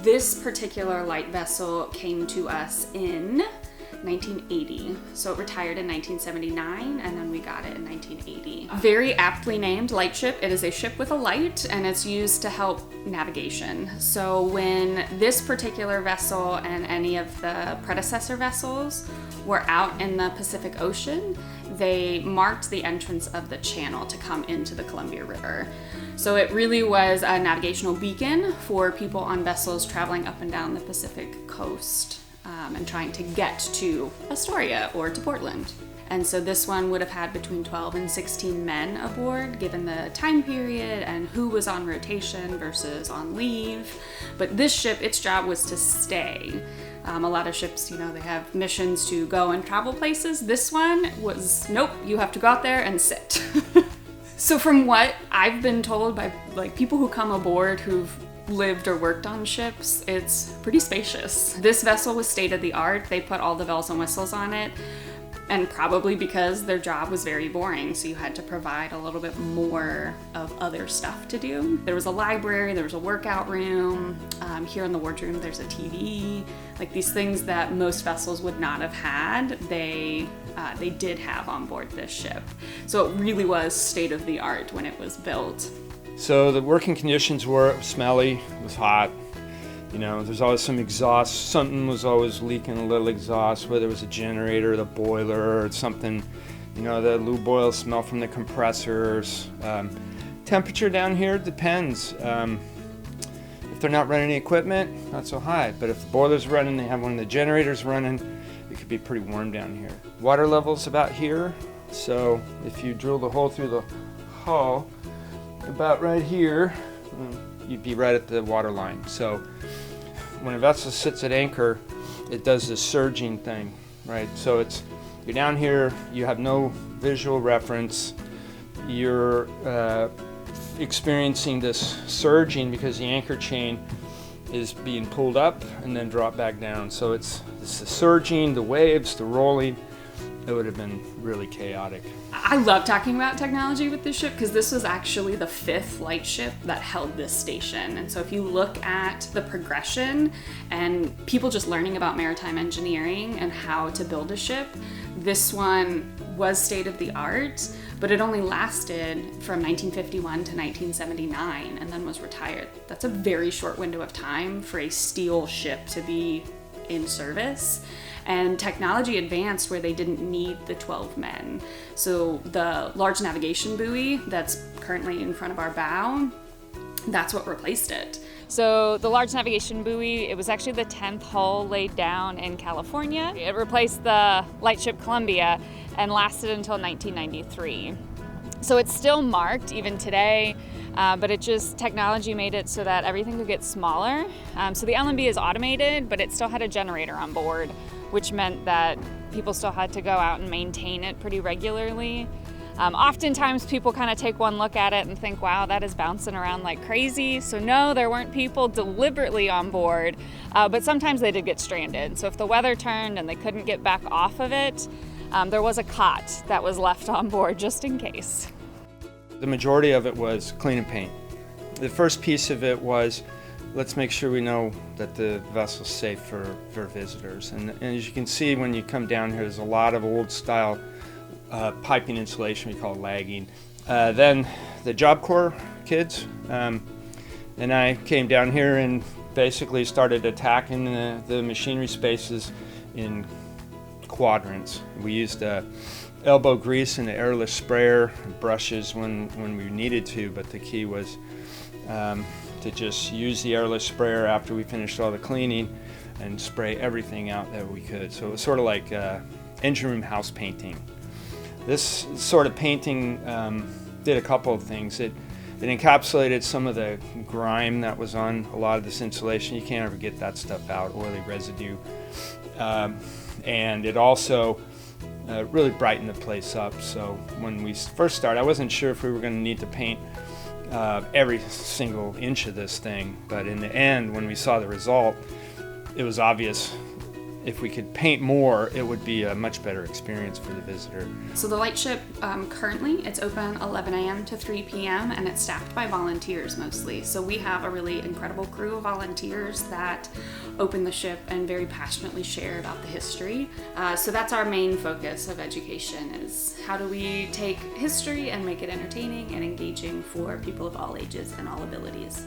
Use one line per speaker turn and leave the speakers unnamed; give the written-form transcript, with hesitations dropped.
this particular light vessel came to us in 1980. So it retired in 1979, and then we got it in 1980. Very aptly named Lightship. It is a ship with a light, and it's used to help navigation. So when this particular vessel and any of the predecessor vessels were out in the Pacific Ocean, they marked the entrance of the channel to come into the Columbia River. So it really was a navigational beacon for people on vessels traveling up and down the Pacific coast. And trying to get to Astoria or to Portland. And so this one would have had between 12 and 16 men aboard, given the time period and who was on rotation versus on leave. But this ship, its job was to stay. A lot of ships, they have missions to go and travel places. This one was, nope, you have to go out there and sit. So from what I've been told by people who come aboard who've lived or worked on ships, it's pretty spacious. This vessel was state-of-the-art. They put all the bells and whistles on it, and probably because their job was very boring, so you had to provide a little bit more of other stuff to do. There was a library, there was a workout room. Here in the wardroom, there's a TV. These things that most vessels would not have had, they did have on board this ship. So it really was state-of-the-art when it was built.
So the working conditions were, it was smelly, it was hot. There's always some exhaust, something was always leaking a little exhaust, whether it was a generator, the boiler, or something. The lube oil smell from the compressors. Temperature down here depends. If they're not running any equipment, not so high. But if the boiler's running, they have one of the generators running, it could be pretty warm down here. Water level's about here. So if you drill the hole through the hull, about right here, you'd be right at the water line. So when a vessel sits at anchor, it does this surging thing, right? So you're down here, you have no visual reference, you're experiencing this surging because the anchor chain is being pulled up and then dropped back down. So it's the surging, the waves, the rolling. It would have been really chaotic.
I love talking about technology with this ship because this was actually the 5th lightship that held this station. And so if you look at the progression and people just learning about maritime engineering and how to build a ship, this one was state of the art, but it only lasted from 1951 to 1979 and then was retired. That's a very short window of time for a steel ship to be in service. And technology advanced where they didn't need the 12 men. So the large navigation buoy that's currently in front of our bow, that's what replaced it. So the large navigation buoy, it was actually the 10th hull laid down in California. It replaced the Lightship Columbia and lasted until 1993. So it's still marked even today, but technology made it so that everything could get smaller. So the LNB is automated, but it still had a generator on board, which meant that people still had to go out and maintain it pretty regularly. Oftentimes people kind of take one look at it and think, wow, that is bouncing around like crazy. So no, there weren't people deliberately on board, but sometimes they did get stranded. So if the weather turned and they couldn't get back off of it, there was a cot that was left on board just in case.
The majority of it was clean and paint. The first piece of it was, let's make sure we know that the vessel's safe for visitors. And as you can see when you come down here, there's a lot of old style piping insulation, we call it lagging. Then the Job Corps kids, and I came down here and basically started attacking the machinery spaces in quadrants. We used elbow grease and the airless sprayer, brushes when we needed to, but the key was to just use the airless sprayer after we finished all the cleaning and spray everything out that we could. So it was sort of like engine room house painting. This sort of painting did a couple of things. It encapsulated some of the grime that was on a lot of this insulation. You can't ever get that stuff out, oily residue. And it also really brightened the place up. So when we first started, I wasn't sure if we were going to need to paint every single inch of this thing, but in the end, when we saw the result, it was obvious if we could paint more, it would be a much better experience for the visitor.
So the Lightship, currently it's open 11 a.m. to 3 p.m. and it's staffed by volunteers mostly. So we have a really incredible crew of volunteers that open the ship and very passionately share about the history. So that's our main focus of education, is how do we take history and make it entertaining and engaging for people of all ages and all abilities.